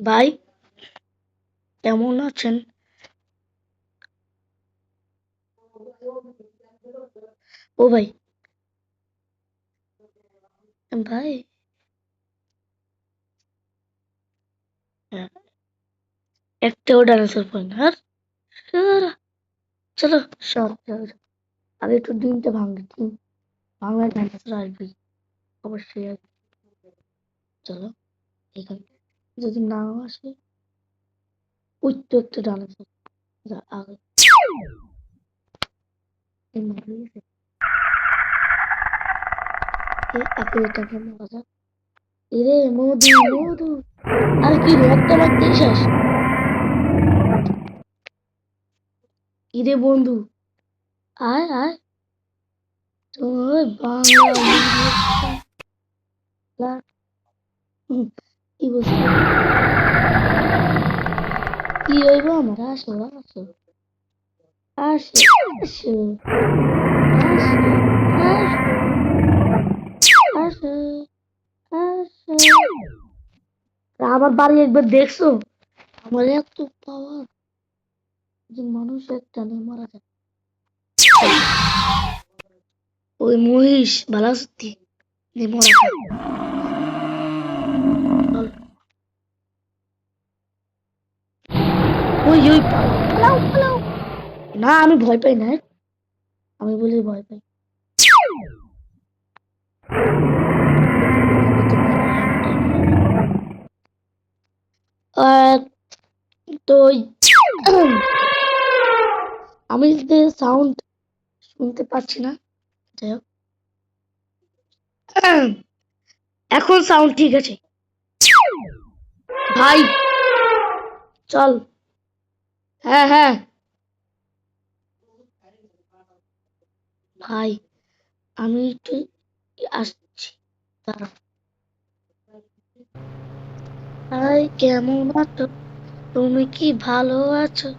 ভাই কেমন আছেন? ও ভাই, ভাই হ্যাঁ, একটাও ডাইনোসর পাই না। আর সারা, চলো সব চলো। আগে একটু ডিমটা ভাঙি, ডিম ভাঙলে ডাইনোসর আসবেই, অবশ্যই আসবে। চলো এখানে যদি নাও আসে, ওই তো একটা ডাইনোসর আগে মারা গেছে। আগে এটাকে মারা যাক। এরে মধু মধু, আর কি রক্ত মারতে শেষ। ইরে বন্ধু, আয় আয়, তোর বাংলা কি বলছি, কি হইব আমার, আসো আসো আসো আসো আসো আসো আসো। আমার বাড়ি একবার দেখছো? আমার এত পাওয়ার যে মানুষ একটা নেই মারা যায়। ওই মহিষ বালা সত্যি নেই মরা যায়। চল। ওই ওই পালাও পালাও পালাও। না আমি ভয় পাই না, আমি বলি ভয় পাই। আহ, তো আমি যে সাউন্ড শুনতে পাচ্ছি না, যাই হোক। এখন সাউন্ড ঠিক আছে ভাই, চল। হ্যাঁ হ্যাঁ ভাই, আমি একটু আসছি, দাঁড়াও। হাই কেমন আছো, তুমি কি ভালো আছো?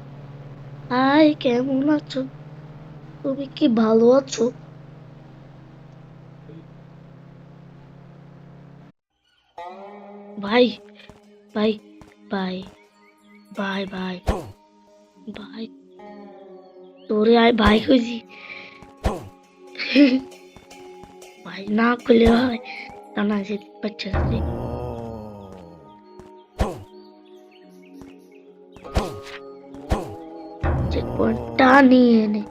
হাই কেমন আছো, তুমি কি ভালো আছো? ভাই ভাই ভাই ভাই ভাই ভাই, তোরে আয় ভাই খুঁজি। ভাই না করলে হয়, তা না যেতে পারছে না রে। চেক পয়েন্টটা নিয়ে নে,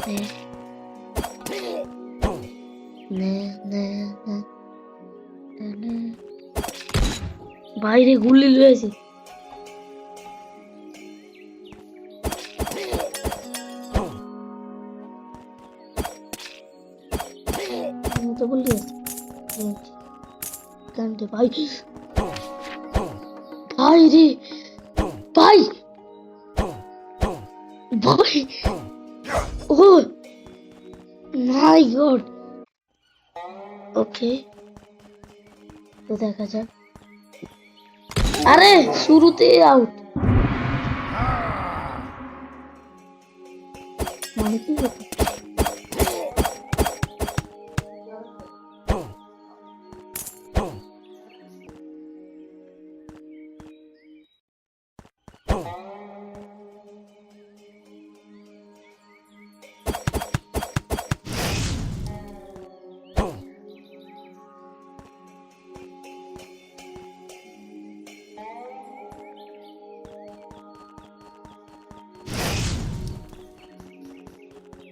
নে নে নে নে নে নে। বাইরে গুলি রয়েছে। আমি তো বললি কান্দে ভাই, ভাই রে ভাই ভাই, ও মাই গড। ওকে, তো দেখা যাক। আরে শুরুতে আউট, মানে কি হতো?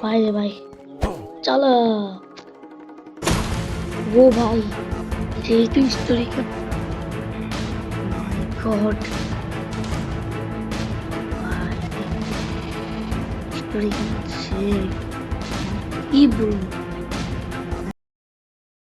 ভাই রে ভাই, চলো। ও ভাই, সেই তো স্টোরি, মাই গড ভাই, স্টোরি কি বলবো।